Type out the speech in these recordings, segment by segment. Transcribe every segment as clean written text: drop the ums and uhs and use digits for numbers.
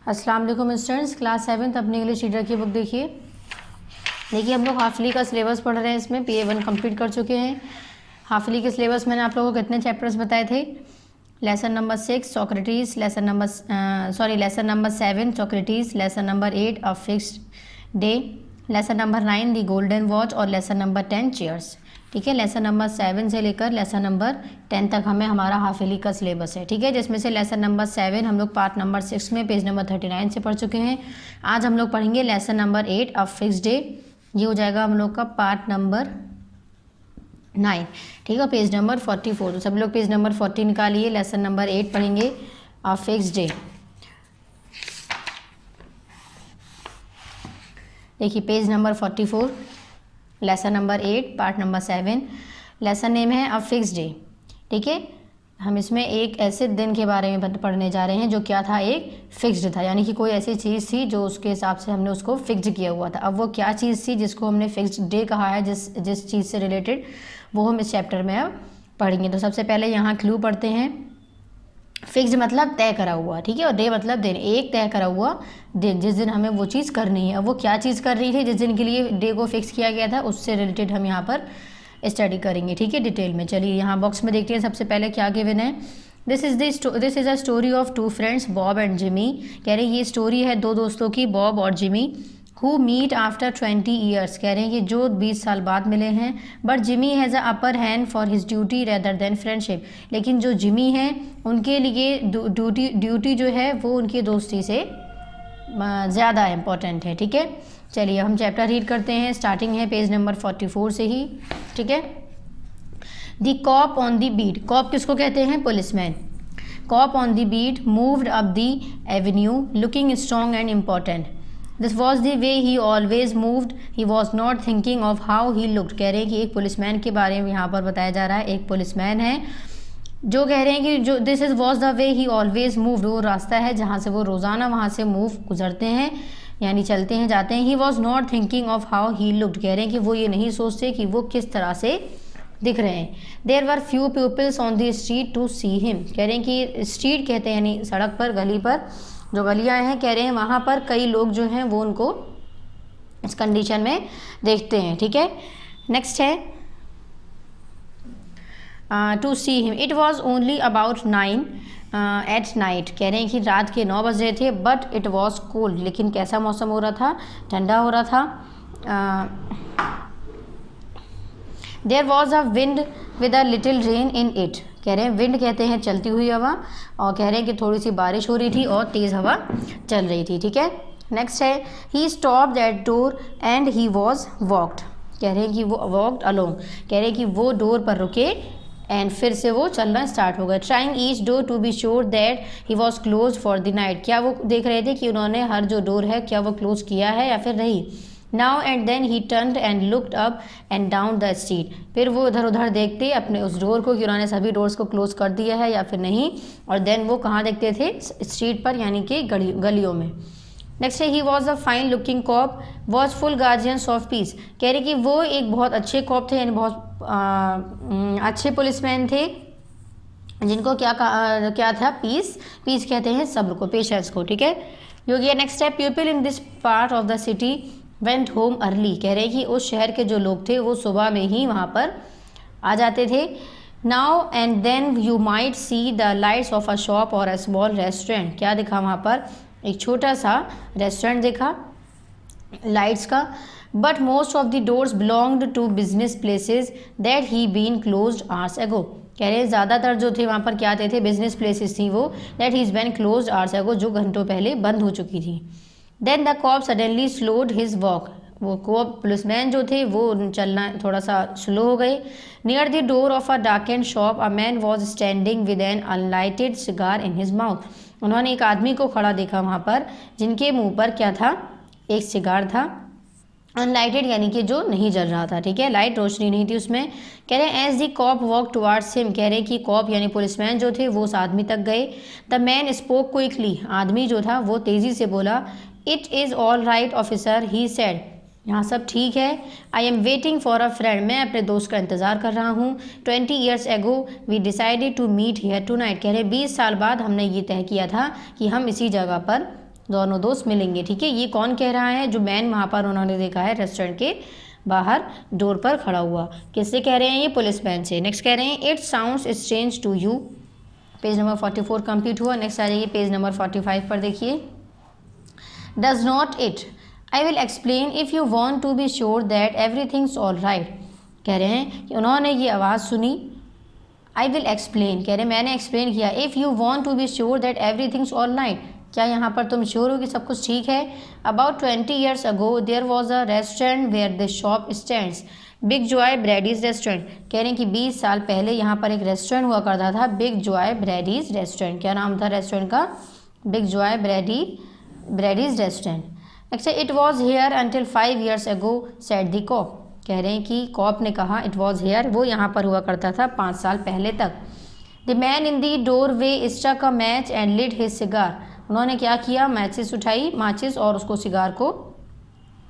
अस्सलाम वालेकुम students, class 7 अपनी इंग्लिश रीडर की बुक देखिए। हम लोग हाफली का सिलेबस पढ़ रहे हैं। इसमें PA1 कंप्लीट कर चुके हैं। हाफली के सिलेबस मैंने आप लोगों को कितने चैप्टर्स बताए थे? Lesson number 6 Socrates, lesson number 7 Socrates, lesson number 8 a fixed day, lesson number 9 the golden watch और लेसन नंबर 10 चेयर्स। ठीक है, लेसन नंबर 7 से लेकर लेसन नंबर 10 तक हमें हमारा हाफिली का सिलेबस है। ठीक है, जिसमें से लेसन नंबर 7 हम लोग पार्ट नंबर 6 में पेज नंबर 39 से पढ़ चुके हैं। आज हम लोग पढ़ेंगे lesson number 8 a fixed day. ये हो जाएगा हम लोग का पार्ट नंबर 9। ठीक है, पेज नंबर 44। तो सब लोग पेज नंबर 40 निकालिए। लेसन नंबर 8 पढ़ेंगे अ फिक्स्ड डे। देखिए page number 44, lesson number 8 part number 7। Lesson name है अ फिक्स्ड डे। ठीक है, हम इसमें एक ऐसे दिन के बारे में पढ़ने जा रहे हैं जो क्या था, एक फिक्स्ड था, यानी कि कोई ऐसी चीज़ थी जो उसके हिसाब से हमने उसको फिक्स किया हुआ था। अब वो क्या चीज़ थी जिसको हमने फिक्स्ड डे कहा है, जिस चीज़ से रिलेटेड, वो हम इस चैप्टर में अब पढ़ेंगे। तो सबसे पहले यहाँ क्लू पढ़ते हैं। फिक्स्ड मतलब तय करा हुआ, ठीक है, और डे मतलब दिन, एक तय करा हुआ दिन जिस दिन हमें वो चीज़ करनी है। अब वो क्या चीज़ कर रही थी जिस दिन के लिए डे को फिक्स किया गया था, उससे रिलेटेड हम यहाँ पर स्टडी करेंगे। ठीक है, डिटेल में। चलिए यहाँ बॉक्स में देखते हैं सबसे पहले क्या गिवन है। This is a story of two friends Bob and Jimmy. कह रहे हैं ये स्टोरी है दो दोस्तों की, बॉब और Jimmy, who meet after 20 years. कह रहे हैं कि जो 20 साल बाद मिले हैं। But Jimmy has a upper hand for his duty rather than friendship. लेकिन जो जिमी हैं उनके लिए ड्यूटी जो है वो उनकी दोस्ती से ज़्यादा इम्पोर्टेंट है। ठीक है, चलिए हम चैप्टर रीड करते हैं। स्टार्टिंग है पेज नंबर 44 से ही। ठीक है, the cop on the beat. Cop किसको कहते हैं? Policeman. Cop on the beat moved up the avenue looking strong and important. This was the way he always moved, he was not thinking of how he looked. कह रहे हैं कि एक policeman के बारे में यहाँ पर बताया जा रहा है। एक पुलिसमैन है जो कह रहे हैं कि जो this is was the way he always moved, वो रास्ता है जहाँ से वो रोज़ाना वहाँ से गुजरते हैं, यानी चलते हैं, जाते हैं। ही was not thinking of how he looked. कह रहे हैं कि वो ये नहीं सोचते कि वो किस तरह से दिख रहे हैं। There were few peoples on the street to see him. कह रहे हैं कि स्ट्रीट कहते हैं यानी सड़क पर, गली पर, जो गलियाँ हैं, कह रहे हैं वहाँ पर कई लोग जो हैं वो उनको इस कंडीशन में देखते हैं। ठीक है, नेक्स्ट है to see him. It was only about 9 at night. कह रहे हैं कि रात के 9 बज रहे थे। बट इट वॉज कोल्ड, लेकिन कैसा मौसम हो रहा था? ठंडा हो रहा था। There was a wind with a little rain in it. कह रहे हैं विंड कहते हैं चलती हुई हवा, और कह रहे हैं कि थोड़ी सी बारिश हो रही थी और तेज़ हवा चल रही थी। ठीक है, नेक्स्ट है he stopped at door and he was walked. कह रहे हैं कि वो वॉक्ड अलोंग। कह रहे हैं कि वो डोर पर रुके एंड फिर से वो चलना स्टार्ट हो गया। Trying each door to be sure that he was close for the night. क्या वो देख रहे थे कि उन्होंने हर जो डोर है क्या वो क्लोज किया है या फिर नहीं। Now and then he turned and looked up and down the street. फिर वो इधर उधर देखते अपने उस डोर को कि उन्होंने सभी डोर्स को क्लोज कर दिया है या फिर नहीं, और देन वो कहाँ देखते थे? स्ट्रीट पर, यानी कि गलियों में। नेक्स्ट है he was a fine looking cop was full guardians of peace. कह रहे कि वो एक बहुत अच्छे कॉप थे, यानी बहुत अच्छे पुलिसमैन थे, जिनको क्या था? पीस कहते हैं सब्र को, पेशेंस को। ठीक है, जो कि नेक्स्ट है people in this part of the city went home early. कह रहे हैं कि उस शहर के जो लोग थे वो सुबह में ही वहाँ पर आ जाते थे। Now and then you might see the lights of a shop or a small restaurant. क्या दिखा वहाँ पर? एक छोटा सा रेस्टोरेंट दिखा लाइट्स का। But most of the doors belonged to business places that he been closed hours ago. कह रहे हैं ज़्यादातर जो थे वहाँ पर क्या आते थे? बिजनेस प्लेसेस थी वो, that has been closed hours ago, जो घंटों पहले बंद हो चुकी थी। Then the cop suddenly slowed his walk. वो कॉप पुलिसमैन जो थे वो चलना थोड़ा सा स्लो हो गए। Near the door of a darkened shop a man was standing with an unlighted cigar in his mouth. उन्होंने एक आदमी को खड़ा देखा वहाँ पर, जिनके मुंह पर क्या था? एक सिगार था। अनलाइटेड यानी कि जो नहीं जल रहा था। ठीक है, लाइट रोशनी नहीं थी उसमें। कह रहे हैं as the cop walk towards him. कह रहे कि कॉप यानी पुलिसमैन जो थे वो उस आदमी तक गए। The man spoke quickly. आदमी जो था वो तेज़ी से बोला। It is all right officer, he said. यहाँ सब ठीक है। I am waiting for a friend. मैं अपने दोस्त का इंतज़ार कर रहा हूँ। 20 years ago we decided to meet here tonight. कह रहे 20 साल बाद हमने ये तय किया था कि हम इसी जगह पर दोनों दोस्त मिलेंगे। ठीक है, ये कौन कह रहा है? जो मैन वहाँ पर उन्होंने देखा है रेस्टोरेंट के बाहर डोर पर खड़ा हुआ। किससे कह रहे हैं? ये पुलिसमैन से। नेक्स्ट कह रहे हैं it sounds strange to you. Page number 44 complete हुआ। नेक्स्ट आ जाइए पेज नंबर 45 पर देखिए। Does not it, I will explain if you want to be sure that everything's all right. कह रहे हैं कि उन्होंने ये आवाज़ सुनी। आई विल एक्सप्लेन, कह रहे हैं मैंने एक्सप्लेन किया। If you want to be sure that everything's all right, क्या यहाँ पर तुम श्योर हो कि सब कुछ ठीक है? About 20 years ago there was a restaurant where the shop stands big Joe Brady's restaurant. कह रहे हैं कि 20 साल पहले यहाँ पर एक रेस्टोरेंट हुआ करता था, बिग जॉय ब्रैडीज रेस्टोरेंट। क्या नाम था रेस्टोरेंट का? Big Joe Brady's restaurant. Next, it was here until 5 years ago said the cop. कह रहे हैं कि कॉप ने कहा इट वॉज हेयर, वो यहाँ पर हुआ करता था 5 साल पहले तक। The man in the doorway struck a match and lit his cigar. उन्होंने क्या किया? मैचिस उठाई, माचिस, और उसको सिगार को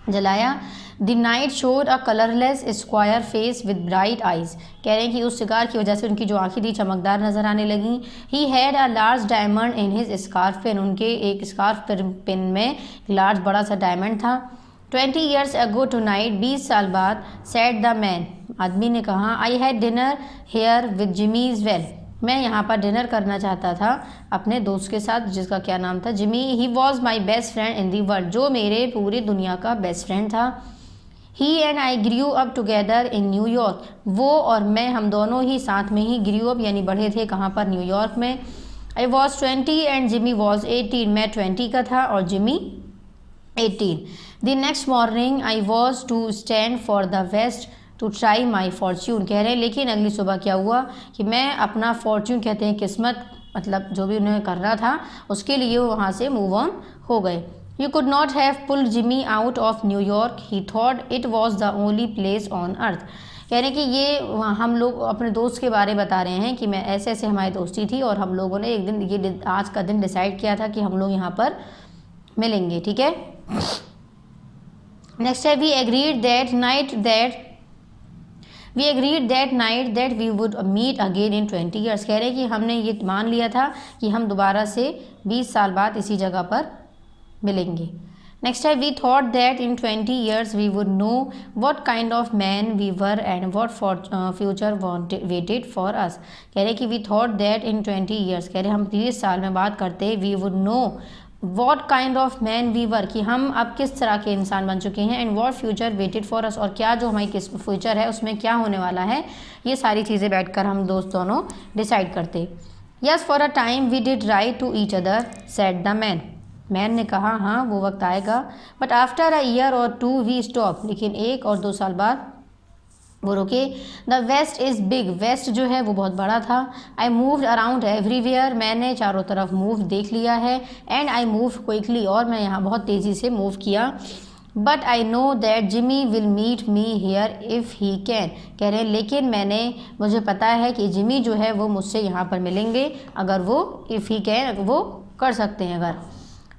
जलाया। The night showed a colourless square face with bright eyes. कह रहे हैं कि उस सिगार की वजह से उनकी जो आंखें थी चमकदार नजर आने लगी। He had a large diamond in his scarf pin. उनके एक स्कार्फ पिन में लार्ज बड़ा सा डायमंड था। 20 years अगो टू नाइट, 20 साल बाद, सेड द मैन, आदमी ने कहा, I had dinner here with Jimmy is well. मैं यहाँ पर डिनर करना चाहता था अपने दोस्त के साथ, जिसका क्या नाम था? Jimmy. He was my best friend in the world, जो मेरे पूरी दुनिया का बेस्ट फ्रेंड था। He and I grew up together in New York. वो और मैं, हम दोनों ही साथ में ही ग्रीव अप यानी बढ़े थे। कहाँ पर? न्यूयॉर्क में। I was 20 and Jimmy was 18। मैं 20 का था और Jimmy 18। The next morning I was to stand for the west to try my fortune. कह रहे हैं लेकिन अगली सुबह क्या हुआ कि मैं अपना फॉर्च्यून, कहते हैं किस्मत, मतलब जो भी उन्हें करना था उसके लिए वो वहाँ से मूव ऑन हो गए। You could not have pulled Jimmy out of New York, he thought it was the only place on earth. कह रहे हैं कि ये हम लोग अपने दोस्त के बारे बता रहे हैं कि मैं ऐसे ऐसे हमारी दोस्ती थी और हम लोगों ने एक दिन ये आज का दिन डिसाइड किया था कि हम लोग यहाँ पर मिलेंगे। ठीक है, नेक्स्ट है we agreed that night that we would meet again in 20 years। कह रहे हैं कि हमने ये मान लिया था कि हम दोबारा से 20 साल बाद इसी जगह पर मिलेंगे। नेक्स्ट है we thought that in 20 years we would know what kind of man we were and what future waited for us. कह रहे हैं कि we thought that in 20 years, कह रहे हैं हम 20 साल में बात करते, we would know what kind of man we were, कि हम अब किस तरह के इंसान बन चुके हैं, and what future waited for अस, और क्या जो हमारी किस फ्यूचर है उसमें क्या होने वाला है, ये सारी चीज़ें बैठकर हम दोस्त दोनों डिसाइड करते। Yes for a time we did write to each other, said the man. Man ने कहा हाँ वो वक्त आएगा, बट आफ्टर अ ईयर और 2 वी स्टॉप, लेकिन 1 और 2 साल बाद वो रुके। The west is big, west जो है वो बहुत बड़ा था। आई मूव्ड अराउंड एवरीवेयर, मैंने चारों तरफ मूव देख लिया है। एंड आई मूव क्विकली, और मैं यहाँ बहुत तेज़ी से मूव किया। But I know that Jimmy will meet me here if he can. कह रहे हैं लेकिन मुझे पता है कि जिमी जो है वो मुझसे यहाँ पर मिलेंगे अगर वो इफ़ ही कैन, वो कर सकते हैं अगर।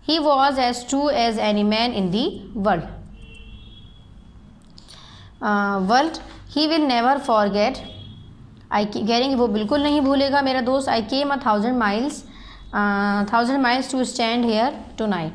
He was as true as any man in the world. He will never forget, कह रहे हैं कि वो बिल्कुल नहीं भूलेगा मेरा दोस्त। I came 1000 miles to stand here tonight.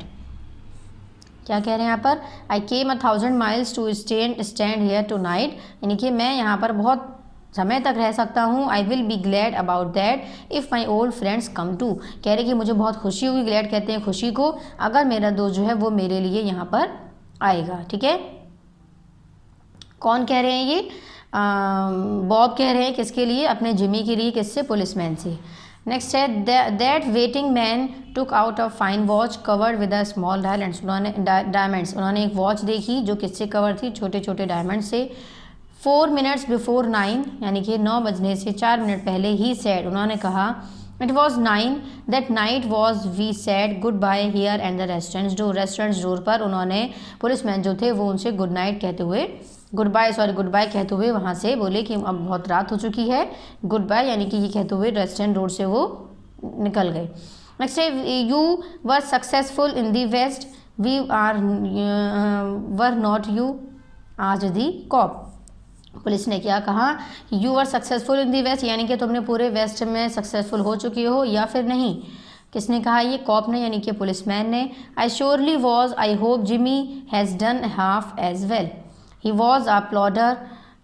क्या कह रहे हैं यहाँ पर? I came 1000 miles to stand here tonight, यानी कि मैं यहाँ पर बहुत समय तक रह सकता हूँ। I will be glad about that if my old friends come too. कह रहे हैं कि मुझे बहुत खुशी हुई, ग्लैड कहते हैं खुशी को, अगर मेरा दोस्त जो है वो मेरे लिए यहाँ पर आएगा। ठीक है, कौन कह रहे हैं ये? बॉब कह रहे हैं किसके लिए? अपने जिमी के लिए। किससे? पुलिसमैन से। नेक्स्ट है that waiting man took out a fine watch covered with a small diamonds. उन्होंने एक वॉच देखी जो किससे कवर थी? छोटे छोटे डायमंड से। 4 minutes बिफोर 9, यानी कि 9 बजने से 4 मिनट पहले, ही सेड, उन्होंने कहा, it was 9 that night was we said goodbye here and the restaurants door पर उन्होंने, पुलिसमैन जो थे वो उनसे गुड बाय कहते हुए वहाँ से बोले कि अब बहुत रात हो चुकी है, गुड बाय यानी कि ये कहते हुए रेस्टोरेंट रोड से वो निकल गए। नेक्स्ट है you were successful in the west, we were not you आज दी कॉप। पुलिस ने क्या कहा? You are successful in the west, यानी कि तुमने पूरे वेस्ट में सक्सेसफुल हो चुकी हो या फिर नहीं। किसने कहा ये? कॉप ने यानी कि पुलिसमैन ने। I surely was, I hope Jimmy has done half as well. He was a plodder,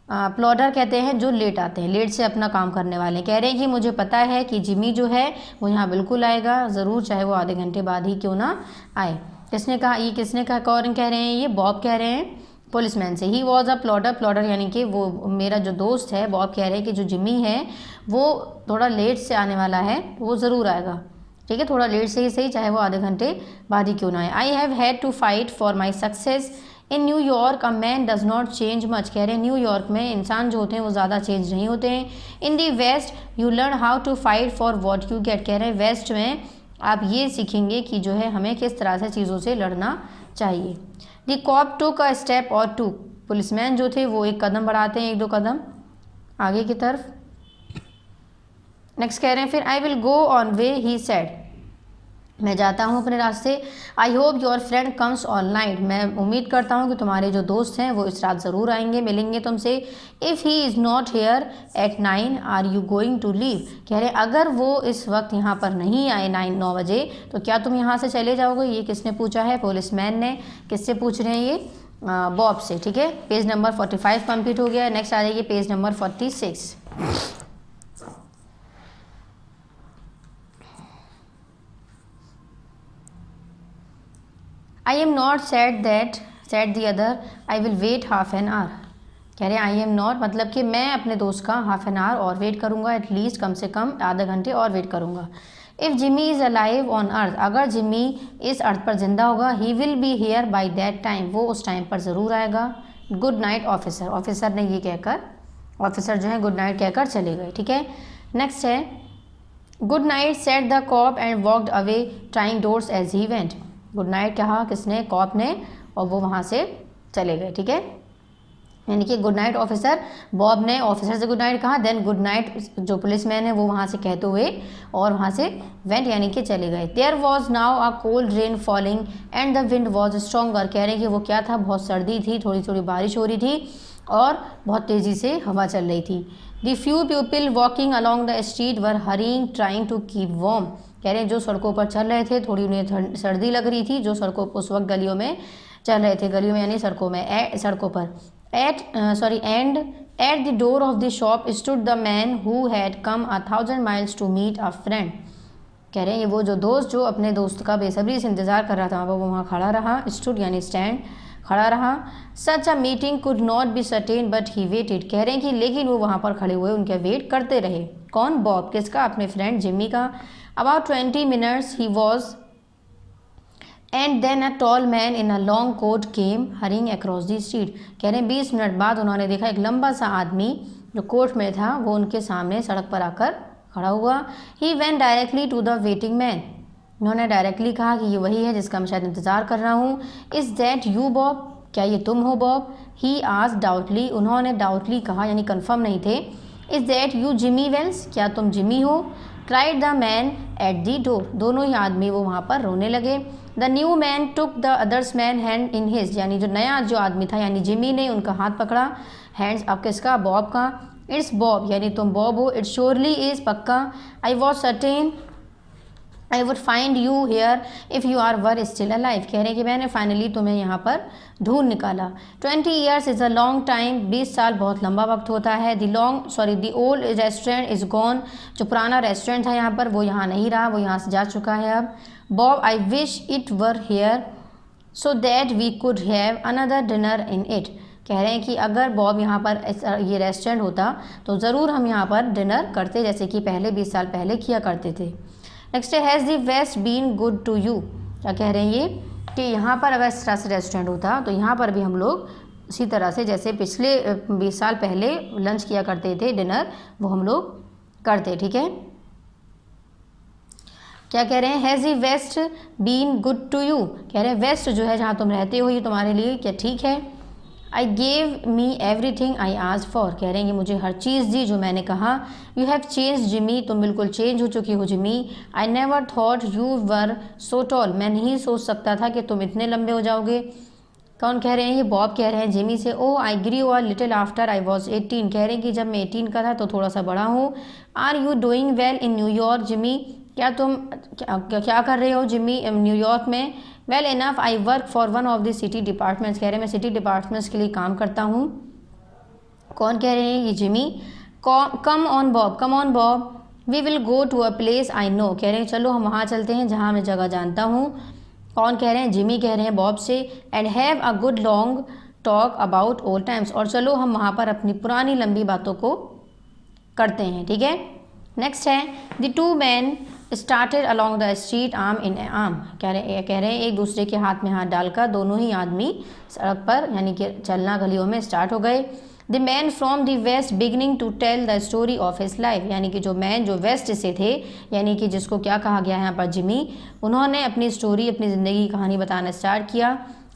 plodder कहते हैं जो लेट आते हैं, लेट से अपना काम करने वाले। कह रहे हैं कि मुझे पता है कि जिमी जो है वो यहाँ बिल्कुल आएगा ज़रूर, चाहे वो आधे घंटे बाद ही क्यों ना आए। किसने कहा ये? किसने कहा? कौन कह रहे हैं ये? बॉब कह रहे हैं पुलिसमैन से। ही वॉज अ प्लॉडर, प्लॉडर यानी कि वो मेरा जो दोस्त है। बॉब कह रहे हैं कि जो जिमी है वो थोड़ा लेट से आने वाला है, वो ज़रूर आएगा, ठीक है, थोड़ा लेट से ही सही, चाहे वो आधे घंटे बाद ही क्यों ना आए। I have had to fight for my success in New York, a man does not change much. कह रहे हैं न्यूयॉर्क में इंसान जो होते हैं वो ज़्यादा चेंज नहीं होते हैं। In the west you learn how to fight for what you get. कह रहे हैं वेस्ट में आप ये सीखेंगे कि जो है हमें किस तरह से चीज़ों से लड़ना चाहिए। दी कॉप टुक अ स्टेप और टू, पुलिसमैन जो थे वो एक कदम बढ़ाते हैं, एक दो कदम आगे की तरफ। नेक्स्ट कह रहे हैं फिर I will go on way he said, मैं जाता हूँ अपने रास्ते। I hope your friend comes all night, मैं उम्मीद करता हूँ कि तुम्हारे जो दोस्त हैं वो इस रात ज़रूर आएंगे, मिलेंगे तुमसे। If he is not here at 9 are you going to leave. कह रहे अगर वो इस वक्त यहाँ पर नहीं आए 9 बजे तो क्या तुम यहाँ से चले जाओगे? ये किसने पूछा है? पुलिसमैन ने। किससे पूछ रहे हैं ये? बॉब से, ठीक है। पेज नंबर 45 कंप्लीट हो गया। नेक्स्ट आ जाइए page number 46। I am not said that, said the other, I will wait half an hour. कह रहे हैं आई एम नॉट मतलब कि मैं अपने दोस्त का हाफ एन आवर और वेट करूँगा, एटलीस्ट कम से कम आधे घंटे और वेट करूँगा। If Jimmy is alive on earth, अगर जिमी इस अर्थ पर जिंदा होगा, he will be here by that time, वो उस टाइम पर ज़रूर आएगा। गुड नाइट ऑफिसर, ऑफिसर ने ये कहकर, ऑफिसर जो है गुड नाइट कहकर चले गए, ठीक है। नेक्स्ट है good night said the cop and walked away trying doors as he went. Good night कहा किसने? कॉप ने, और वो वहाँ से चले गए, ठीक है। यानी कि गुड नाइट ऑफिसर, बॉब ने ऑफिसर से गुड नाइट कहा, देन गुड नाइट जो पुलिसमैन है वो वहाँ से कहते हुए और वहाँ से वेंट यानी कि चले गए। There was now a cold rain falling and the wind was stronger. कह रहे हैं कि वो क्या था? बहुत सर्दी थी, थोड़ी थोड़ी बारिश हो रही थी और बहुत तेज़ी से हवा चल रही थी। The few people walking along the street were hurrying trying to keep warm. कह रहे हैं जो सड़कों पर चल रहे थे थोड़ी उन्हें सर्दी लग रही थी, जो सड़कों उस वक्त गलियों में चल रहे थे, गलियों में यानी सड़कों में, सड़कों पर। And at the door of the shop stood the man who had come 1000 miles to meet a friend. कह रहे हैं ये वो जो दोस्त जो अपने दोस्त का बेसब्री से इंतज़ार कर रहा था वो वहाँ खड़ा रहा, स्टूड यानी स्टैंड, खड़ा रहा। Such a meeting could not be certain but he waited. कह रहे हैं कि लेकिन वो वहाँ पर खड़े हुए उनके वेट करते रहे। कौन? बॉब। किसका? अपने फ्रेंड जिमी का। About 20 minutes he was and then a tall man in a long coat came hurrying across the street. कह रहे हैं 20 मिनट बाद उन्होंने देखा एक लंबा सा आदमी जो कोट में था वो उनके सामने सड़क पर आकर खड़ा हुआ। He went directly to the waiting man. उन्होंने डायरेक्टली कहा कि ये वही है जिसका मैं शायद इंतज़ार कर रहा हूँ। Is that you Bob? क्या ये तुम हो बॉब? ही आज डाउटली, उन्होंने डाउटली कहा यानी कन्फर्म नहीं थे। Is that you Jimmy Wells? क्या तुम जिमी हो? Cried the man at the door. दोनों ही आदमी वो वहाँ पर रोने लगे। The new man took the others man hand in his, यानी जो नया जो आदमी था यानी जिमी ने उनका हाथ पकड़ा। हैंड्स अब किसका? बॉब का। इट्स बॉब यानी तुम बॉब हो। इट श्योरली इज़ पक्का। I was certain I would find you here if you are were still alive. कह रहे हैं कि मैंने फाइनली तुम्हें यहाँ पर ढूंढ निकाला। 20 years is a long time, 20 साल बहुत लंबा वक्त होता है। The old restaurant is gone, जो पुराना रेस्टोरेंट था यहाँ पर वो यहाँ नहीं रहा, वो यहाँ से जा चुका है अब। Bob I wish it were here so that we could have another dinner in it. कह रहे हैं कि अगर बॉब यहाँ पर ये रेस्टोरेंट होता तो ज़रूर हम यहाँ पर डिनर करते, जैसे कि पहले 20 साल पहले किया करते थे। नेक्स्ट है has the west been good to you. क्या कह रहे हैं ये कि यहाँ पर अगर इस तरह से रेस्टोरेंट होता तो यहाँ पर भी हम लोग इसी तरह से जैसे पिछले 20 साल पहले लंच किया करते थे, डिनर, वो हम लोग करते, ठीक है। क्या कह रहे हैं? Has the west been good to you. कह रहे हैं वेस्ट जो है जहाँ तुम रहते हो ये तुम्हारे लिए क्या ठीक है। I gave me everything I asked for. कह रहे हैं कि मुझे हर चीज़ दी जो मैंने कहा। यू हैव चेंज जिमी, तुम बिल्कुल चेंज हो चुकी हो Jimmy. I never thought you were so tall, मैं नहीं सोच सकता था कि तुम इतने लंबे हो जाओगे। कौन कह रहे हैं? ये बॉब कह रहे हैं जिमी से। Oh I grew a little after I was 18। कह रहे हैं कि जब मैं 18 का था तो थोड़ा सा बड़ा हूँ। Are you doing well in New York Jimmy, क्या कर रहे हो जिमी न्यूयॉर्क में? Well enough, I work for one of the city departments, कह रहे हैं मैं सिटी डिपार्टमेंट्स के लिए काम करता हूँ। कौन कह रहे हैं? ये Jimmy. Come on Bob, come on Bob, we will go to a place I know, कह रहे हैं चलो हम वहाँ चलते हैं जहाँ मैं जगह जानता हूँ। कौन कह रहे हैं? जिमी कह रहे हैं बॉब से। And have a good long talk about old times, और चलो हम वहाँ पर अपनी पुरानी लंबी बातों को करते हैं, ठीक है। नेक्स्ट है the two man started along the street arm in arm, कह रहे हैं एक दूसरे के हाथ में हाथ डालकर दोनों ही आदमी सड़क पर यानी कि चलना गलियों में स्टार्ट हो गए। The man from the west beginning to tell the story of his life, यानी कि जो मैन जो वेस्ट से थे, यानी कि जिसको क्या कहा गया है यहाँ पर जिमी, उन्होंने अपनी स्टोरी अपनी ज़िंदगी की कहानी बताना स्टार्ट किया।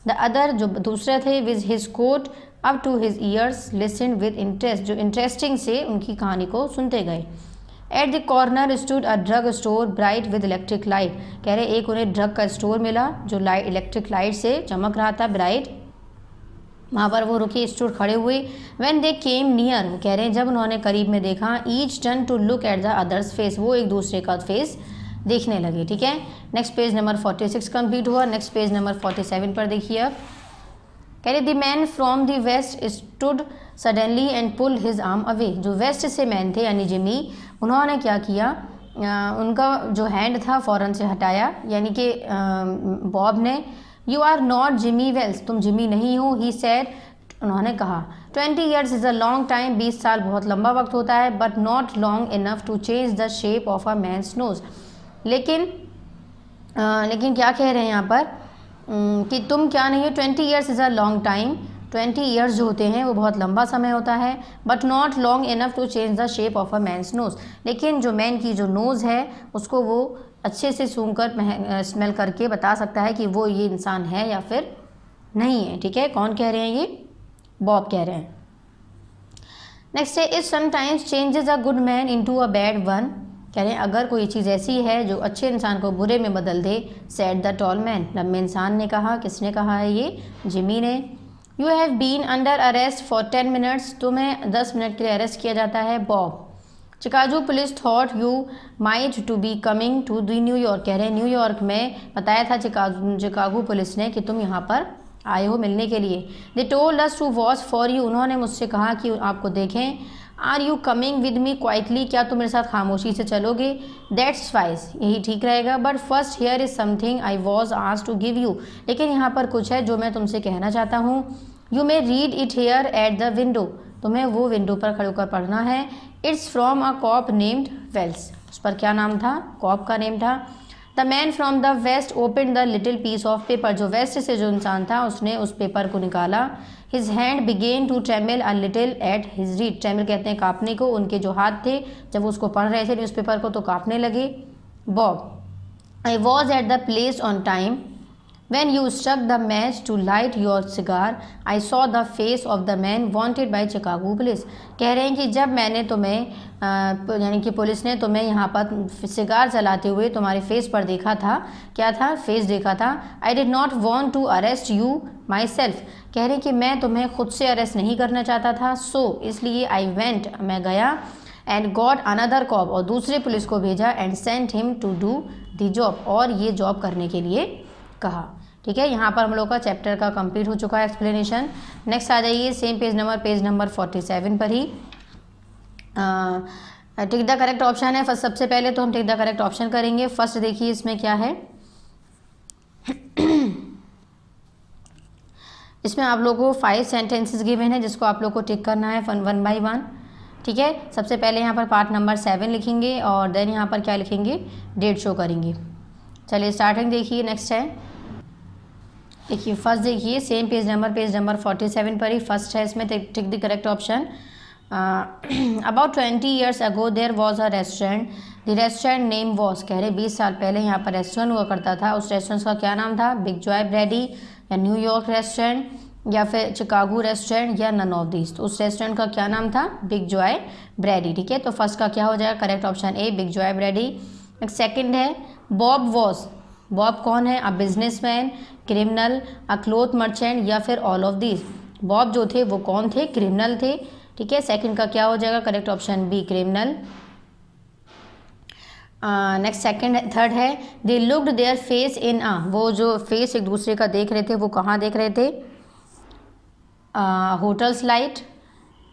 द अदर जो दूसरे थे with his coat up to his ears listen with interest, जो इंटरेस्टिंग से उनकी कहानी को सुनते गए। At the corner stood a drug store bright with electric light, कह रहे एक उन्हें ड्रग का स्टोर मिला जो लाइट इलेक्ट्रिक लाइट से चमक रहा था, ब्राइट, वहाँ पर वो रुके, स्टूड खड़े हुए। व्हेन दे केम नियर, वो कह रहे हैं जब उन्होंने करीब में देखा, each turn to look at the others face, वो एक दूसरे का फेस देखने लगे, ठीक है। नेक्स्ट पेज नंबर 46 कंप्लीट हुआ। नेक्स्ट पेज नंबर 47 पर देखिए अब, कह रहे the man from the west stood suddenly and pull his arm away, जो वेस्ट से मैन थे यानी जिमी, उन्होंने क्या किया, उनका जो हैंड था फ़ौरन से हटाया, यानी कि बॉब ने। You are not Jimmy Wells, तुम जिमी नहीं हो, ही सेड, उन्होंने कहा। 20 years is a long time, 20 साल बहुत लंबा वक्त होता है, but not long enough to change the shape of a man's nose, लेकिन क्या कह रहे हैं यहाँ पर कि तुम क्या नहीं हो, 20 years is a long time, 20 years जो होते हैं वो बहुत लंबा समय होता है, but not long enough to change the shape of a man's nose, लेकिन जो मैन की जो नोज़ है उसको वो अच्छे से सूंघकर स्मेल करके बता सकता है कि वो ये इंसान है या फिर नहीं है, ठीक है। कौन कह रहे हैं? ये बॉब कह रहे हैं। नेक्स्ट है it sometimes changes a good man into a bad one, कह रहे हैं अगर कोई चीज़ ऐसी है जो अच्छे इंसान को बुरे में बदल दे, सेड द टॉल मैन, लंबे इंसान ने कहा। किसने कहा है? ये जिमी ने। You have been under arrest for 10 minutes, तुम्हें 10 मिनट के लिए अरेस्ट किया जाता है, Bob. Chicago police thought you might to be coming to the New York, कह रहे हैं न्यूयॉर्क में बताया था चिकागो पुलिस ने कि तुम यहाँ पर आए हो मिलने के लिए। They told us to watch for you, उन्होंने मुझसे कहा कि आपको देखें। Are you coming with me quietly, क्या तुम मेरे साथ खामोशी से चलोगे? दैट्स वाइज, यही ठीक रहेगा। But first here is something I was asked to give you, लेकिन यहाँ पर कुछ है जो मैं तुमसे कहना चाहता हूँ। You may read it here at the window, तुम्हें वो विंडो पर खड़े होकर पढ़ना है। It's from a cop named Wells, उस पर क्या नाम था? कॉप का नेम था। The man from the west open the little piece of paper, जो वेस्ट से जो इंसान था उसने उस पेपर को निकाला। His hand began to tremble a little at his read, tremble कहते हैं काँपने को, उनके जो हाथ थे जब वो उसको पढ़ रहे थे न्यूज़पेपर को तो काँपने लगे। Bob, I was at the place on time When you struck the match to light your cigar, I saw the face of the man wanted by Chicago police, कह रहे हैं कि जब मैंने तुम्हें यानी कि पुलिस ने तुम्हें यहाँ पर सिगार जलाते हुए तुम्हारे फेस पर देखा था। क्या था? फेस देखा था। I did not want to arrest you myself, कह रहे हैं कि मैं तुम्हें खुद से अरेस्ट नहीं करना चाहता था, so इसलिए I went, मैं गया, and got another cop, और दूसरे पुलिस को भेजा, and sent him to do the job, और ये जॉब करने के लिए कहा, ठीक है। यहाँ पर हम लोग का चैप्टर का कंप्लीट हो चुका है एक्सप्लेनेशन। नेक्स्ट आ जाइए सेम पेज नंबर 47 पर ही टिक द करेक्ट ऑप्शन है। फर्स्ट सबसे पहले तो हम टिक द करेक्ट ऑप्शन करेंगे। फर्स्ट देखिए इसमें क्या है इसमें आप लोगों को 5 सेंटेंसेस गिवन है जिसको आप लोग को टिक करना है वन बाय वन, ठीक है। सबसे पहले यहाँ पर पार्ट नंबर 7 लिखेंगे और देन यहाँ पर क्या लिखेंगे? डेट शो करेंगे। चलिए स्टार्टिंग देखिए। नेक्स्ट है, देखिए फर्स्ट देखिए सेम पेज नंबर 47 पर ही फर्स्ट है, इसमें tick the correct option. About 20 years ago there was a restaurant, the restaurant name was, कह रहे 20 साल पहले यहाँ पर रेस्टोरेंट हुआ करता था, उस रेस्टोरेंट का क्या नाम था? बिग जॉय ब्रेडी, या न्यूयॉर्क रेस्टोरेंट, या फिर चिकागो रेस्टोरेंट, या नन ऑफ दीज। तो उस रेस्टोरेंट का क्या नाम था? बिग जॉय ब्रेडी, ठीक है। तो फर्स्ट का क्या हो जाएगा? Correct option A, big Joy ब्रेडी। Second है बॉब वॉज, बॉब कौन है? A businessman, criminal, a cloth merchant, या फिर ऑल ऑफ दीज। बॉब जो थे वो कौन थे? क्रिमिनल थे, ठीक है। सेकंड का क्या हो जाएगा? Correct option B, criminal. Next second third है they looked their face in वो जो फेस एक दूसरे का देख रहे थे वो कहाँ देख रहे थे, होटल्स लाइट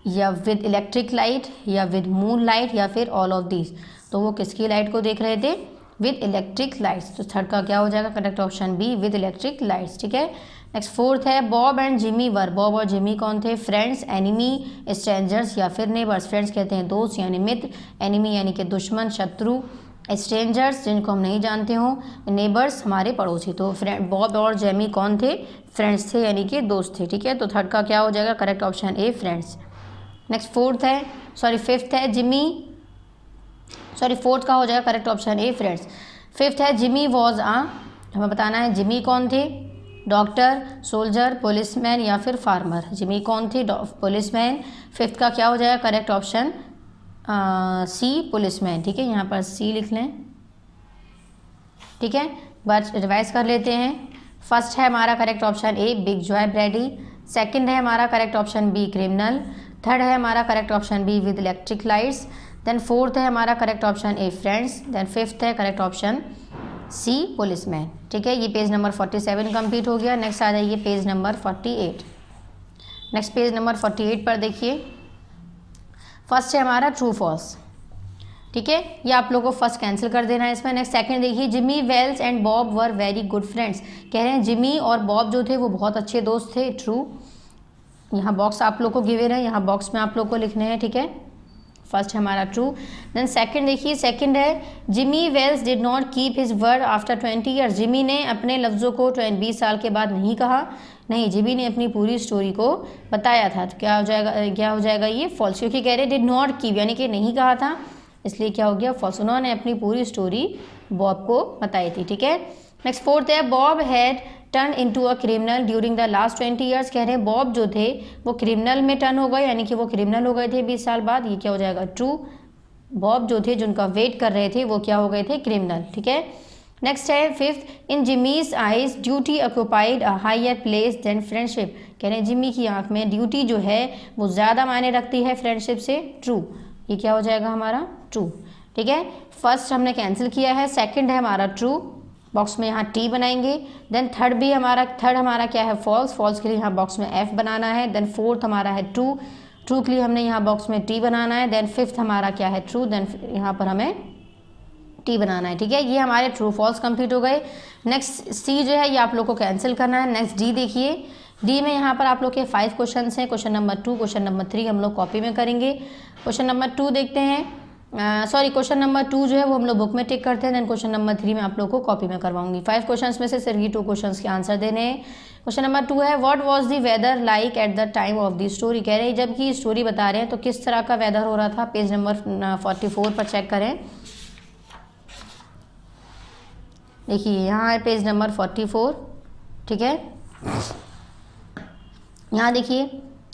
या विद इलेक्ट्रिक लाइट या विद मून लाइट या फिर ऑल ऑफ दीज। तो वो किसकी लाइट को देख रहे थे, विद इलेक्ट्रिक लाइट्स। तो थर्ड का क्या हो जाएगा, correct option B with electric lights. ठीक है, नेक्स्ट फोर्थ है Bob and Jimmy were, Bob और जिमी कौन थे, फ्रेंड्स, एनिमी, स्ट्रेंजर्स या फिर नेबर्स। फ्रेंड्स कहते हैं दोस्त यानी मित्र, एनिमी यानी कि दुश्मन शत्रु, स्ट्रेंजर्स जिनको हम नहीं जानते हों, नेबर्स हमारे पड़ोसी। तो फ्रेंड बॉब और जेमी कौन थे, फ्रेंड्स थे यानी कि दोस्त थे। ठीक है, तो थर्ड का क्या हो जाएगा, correct option A friends. Next fifth है जिमी, फोर्थ का हो जाएगा correct option A friends. Fifth है जिमी वॉज हमें बताना है जिमी कौन थे, डॉक्टर, सोल्जर, पुलिसमैन या फिर फार्मर। जिमी कौन थे, पुलिसमैन। फिफ्थ का क्या हो जाएगा, करेक्ट ऑप्शन सी पुलिसमैन। ठीक है, यहाँ पर सी लिख लें। ठीक है, बात रिवाइज कर लेते हैं। फर्स्ट है हमारा correct option A big joy Brady, second है हमारा correct option B criminal, third है हमारा correct option B with electric lights, then fourth है हमारा correct option A friends, then fifth है करेक्ट ऑप्शन सी पुलिसमैन। ठीक है, ये पेज नंबर 47 कंप्लीट हो गया। नेक्स्ट आ जाइए page number 48। Next page number 48 पर देखिए, फर्स्ट है हमारा ट्रू फॉल्स। ठीक है, ये आप लोगों को फर्स्ट कैंसिल कर देना है इसमें। नेक्स्ट सेकंड देखिए Jimmy Wells and Bob were very good friends, कह रहे हैं जिमी और बॉब जो थे वो बहुत अच्छे दोस्त थे, ट्रू। यहाँ बॉक्स आप लोग को गिवन है, यहाँ बॉक्स में आप लोग को लिखने हैं। ठीक है, फर्स्ट है हमारा ट्रू। देन सेकंड देखिए, सेकंड है Jimmy Wells did not keep his word after 20 years, Jimmy ने अपने लफ्ज़ों को 20 साल के बाद नहीं कहा, नहीं जिमी ने अपनी पूरी स्टोरी को बताया था। तो क्या हो जाएगा ये फॉल्स, क्योंकि कह रहे डिड नॉट कीप यानी कि नहीं कहा था, इसलिए क्या हो गया फॉल्स। उन्होंने अपनी पूरी स्टोरी बॉब को बताई थी। ठीक है, नेक्स्ट फोर्थ है Bob had turn into a criminal during the last 20 years, कह रहे हैं बॉब जो थे वो क्रिमिनल में टर्न हो गए, यानी कि वो क्रिमिनल हो गए थे 20 साल बाद। ये क्या हो जाएगा ट्रू, बॉब जो थे जिनका वेट कर रहे थे वो क्या हो गए थे, क्रिमिनल। ठीक है, नेक्स्ट है fifth in Jimmy's eyes duty occupied a higher place than friendship, कह रहे हैं जिमी की आंख में ड्यूटी जो है वो ज़्यादा मायने रखती है फ्रेंडशिप से, ट्रू। ये क्या हो जाएगा हमारा ट्रू। ठीक है, फर्स्ट हमने कैंसिल किया है, सेकंड है हमारा ट्रू, बॉक्स में यहाँ टी बनाएंगे। देन थर्ड हमारा क्या है फॉल्स, फॉल्स के लिए यहाँ बॉक्स में एफ बनाना है। देन फोर्थ हमारा है ट्रू, ट्रू के लिए हमने यहाँ बॉक्स में टी बनाना है। देन फिफ्थ हमारा क्या है ट्रू, देन यहाँ पर हमें टी बनाना है। ठीक है, ये हमारे ट्रू फॉल्स कंप्लीट हो गए। नेक्स्ट सी जो है ये आप लोग को कैंसिल करना है। नेक्स्ट डी देखिए, डी में यहाँ पर आप लोग के 5 क्वेश्चन हैं। क्वेश्चन नंबर 2, क्वेश्चन नंबर 3 हम लोग कॉपी में करेंगे। क्वेश्चन नंबर 2 देखते हैं, क्वेश्चन नंबर 2 जो है वो हम लोग बुक में टिक करते हैं। देन क्वेश्चन नंबर 3 में आप लोग को कॉपी में करवाऊंगी। 5 क्वेश्चंस में से सिर्फ ये 2 क्वेश्चंस के आंसर देने हैं। क्वेश्चन नंबर 2 है what was the weather like at the time of the story, कह रहे हैं जबकि स्टोरी बता रहे हैं तो किस तरह का वेदर हो रहा था। पेज नंबर 44 पर चेक करें। देखिए यहाँ है पेज नंबर 44। ठीक है, यहाँ देखिए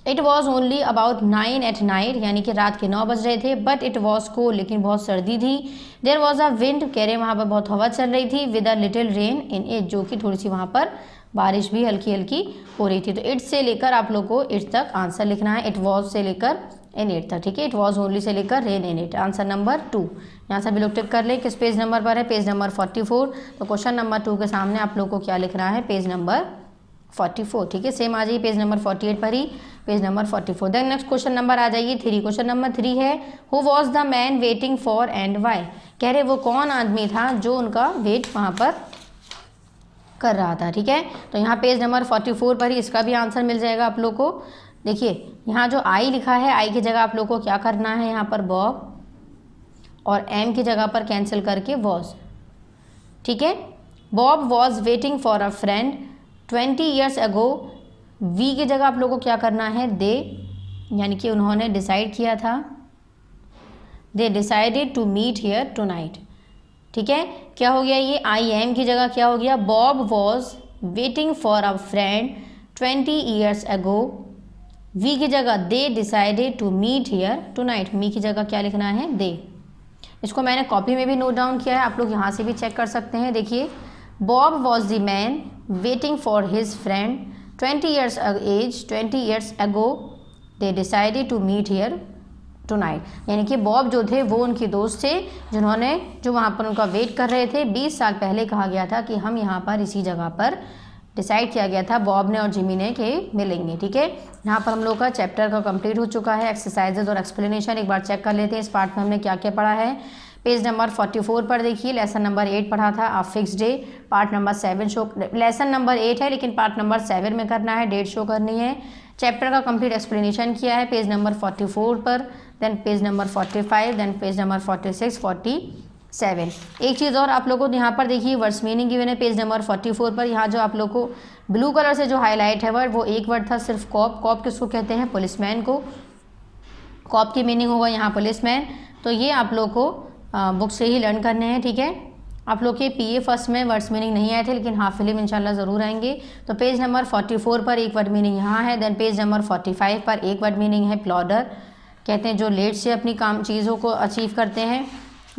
it was only about 9 at night, यानी कि रात के 9 बज रहे थे। बट इट वॉज कोल्ड, लेकिन बहुत सर्दी थी। देयर वॉज अ विंड, कह रहे वहाँ पर बहुत हवा चल रही थी। With a little rain in it, जो कि थोड़ी सी वहाँ पर बारिश भी हल्की हल्की हो रही थी। तो इट से लेकर आप लोग को इट तक आंसर लिखना है, इट वॉज से लेकर इन इट तक। ठीक है, इट वॉज ओनली से लेकर rain in it, answer number 2। यहाँ से भी लोग टिक कर ले किस पेज नंबर पर है, पेज नंबर 44। तो क्वेश्चन नंबर 2 के सामने आप लोग को क्या लिखना है, पेज नंबर 44। ठीक है, सेम आ जाइए पेज नंबर 48 पर ही, page number 44। Then next question number आ जाइए 3। क्वेश्चन नंबर 3 है who was the man waiting for and why, कह रहे वो कौन आदमी था जो उनका वेट वहाँ पर कर रहा था। ठीक है, तो यहाँ पेज नंबर 44 पर ही इसका भी आंसर मिल जाएगा आप लोग को। देखिए यहाँ जो आई लिखा है, आई की जगह आप लोग को क्या करना है, यहाँ पर बॉब, और एम की जगह पर कैंसिल करके वॉज। ठीक है, Bob was waiting for a friend 20 years ago, we की जगह आप लोग को क्या करना है, दे, यानी कि उन्होंने डिसाइड किया था, they decided to meet here tonight. ठीक है, क्या हो गया ये, आई एम की जगह क्या हो गया, Bob was waiting for a friend 20 years ago, we की जगह they decided to meet here tonight, me की जगह क्या लिखना है, दे। इसको मैंने कॉपी में भी नोट डाउन किया है, आप लोग यहाँ से भी चेक कर सकते हैं। देखिए Bob was the man waiting for his friend 20 years age, 20 years ago they decided to meet here tonight. यानी कि बॉब जो थे वो उनके दोस्त थे जो वहाँ पर उनका वेट कर रहे थे। 20 साल पहले कहा गया था कि हम यहाँ पर इसी जगह पर डिसाइड किया गया था बॉब ने और जिमी ने कि मिलेंगे। ठीक है, यहाँ पर हम लोग का चैप्टर का कंप्लीट हो चुका है। एक्सरसाइजेज और एक्सप्लेनेशन एक बार चेक कर लेते हैं इस पार्ट में हमने क्या क्या पढ़ा है। पेज नंबर 44 पर देखिए, लेसन नंबर 8 पढ़ा था, आप fix day. Part number 7 show, lesson number 8 है लेकिन पार्ट नंबर 7 में करना है, डेट शो करनी है। चैप्टर का कंप्लीट एक्सप्लेनेशन किया है पेज नंबर 44 पर, then page number 45, then page number 46, 47। एक चीज़ और आप लोगों को यहाँ पर देखिए वर्ड्स मीनिंग गिवन है पेज नंबर 44 पर। यहाँ जो आप लोग को ब्लू कलर से जो हाईलाइट है वर्ड, वो एक वर्ड था सिर्फ कॉप। कॉप किसको कहते हैं? पुलिसमैन को। कॉप की मीनिंग होगा यहाँ पुलिसमैन। तो ये आप लोग को बुक से ही लर्न करने हैं। ठीक है, आप लोग के पीए फर्स्ट में वर्ड्स मीनिंग नहीं आए थे लेकिन हाफ फिल्म इंशाल्लाह ज़रूर आएंगे। तो पेज नंबर 44 पर एक वर्ड मीनिंग यहाँ है। देन पेज नंबर 45 पर एक वर्ड मीनिंग है प्लॉडर, कहते हैं जो लेट से अपनी काम चीज़ों को अचीव करते हैं।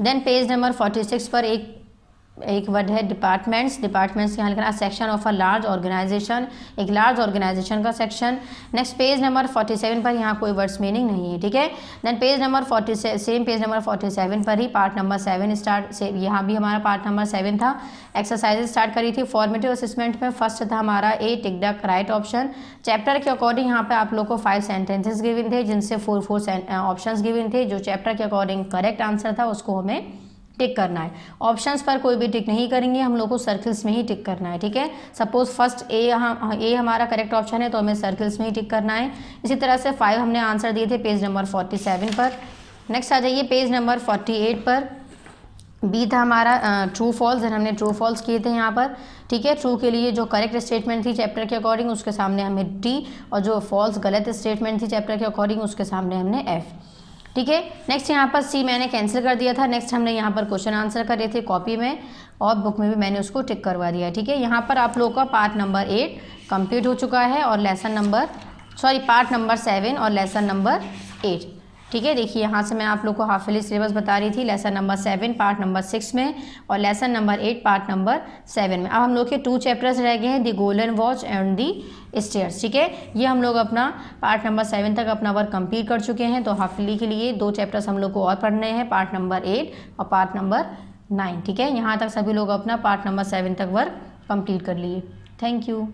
देन पेज नंबर 46 पर एक वर्ड है डिपार्टमेंट्स। डिपार्टमेंट्स यहाँ लिखना section of a large organisation, एक लार्ज ऑर्गेनाइजेशन का सेक्शन। नेक्स्ट पेज नंबर 47 पर यहाँ कोई वर्ड्स मीनिंग नहीं है। ठीक है, then page number 47, same page number 47 पर ही पार्ट नंबर 7 स्टार्ट से, यहाँ भी हमारा पार्ट नंबर 7 था। एक्सरसाइजेज स्टार्ट करी थी फॉर्मेटिव असेसमेंट में। फर्स्ट था हमारा A tick the right option. Chapter के अकॉर्डिंग यहाँ पे आप लोग को 5 सेंटेंसेस गिवन थे जिनसे 4 ऑप्शंस गिवन थे। जो चैप्टर के अकॉर्डिंग करेक्ट आंसर था उसको हमें टिक करना है। ऑप्शंस पर कोई भी टिक नहीं करेंगे, हम लोग को सर्कल्स में ही टिक करना है। ठीक है, सपोज फर्स्ट ए हमारा करेक्ट ऑप्शन है तो हमें सर्कल्स में ही टिक करना है। इसी तरह से 5 हमने आंसर दिए थे पेज नंबर 47 पर। नेक्स्ट आ जाइए पेज नंबर 48 पर। बी था हमारा ट्रू फॉल्स, हमने ट्रू फॉल्स किए थे यहाँ पर। ठीक है, ट्रू के लिए जो करेक्ट स्टेटमेंट थी चैप्टर के अकॉर्डिंग उसके सामने हमें टी, और जो फॉल्स गलत स्टेटमेंट थी चैप्टर के अकॉर्डिंग उसके सामने हमने एफ। ठीक है, नेक्स्ट यहाँ पर सी मैंने कैंसिल कर दिया था। नेक्स्ट हमने यहाँ पर क्वेश्चन आंसर करे थे कॉपी में और बुक में भी मैंने उसको टिक करवा दिया। ठीक है, यहाँ पर आप लोगों का पार्ट नंबर 8 कंप्लीट हो चुका है और पार्ट नंबर 7 और लेसन नंबर 8। ठीक है, देखिए यहाँ से मैं आप लोग को हाफ ईयरली सिलेबस बता रही थी। लेसन नंबर 7 पार्ट नंबर 6 में और लेसन नंबर 8 पार्ट नंबर 7 में। अब हम लोग के 2 चैप्टर्स रह गए हैं, the golden watch and the stairs. ठीक है, ये हम लोग अपना पार्ट नंबर 7 तक अपना वर्क कंप्लीट कर चुके हैं। तो हाफ ईयरली के लिए 2 चैप्टर्स हम लोग को और पढ़ने हैं, पार्ट नंबर 8 और पार्ट नंबर 9। ठीक है, यहाँ तक सभी लोग अपना पार्ट नंबर 7 तक वर्क कंप्लीट कर लिए। Thank you.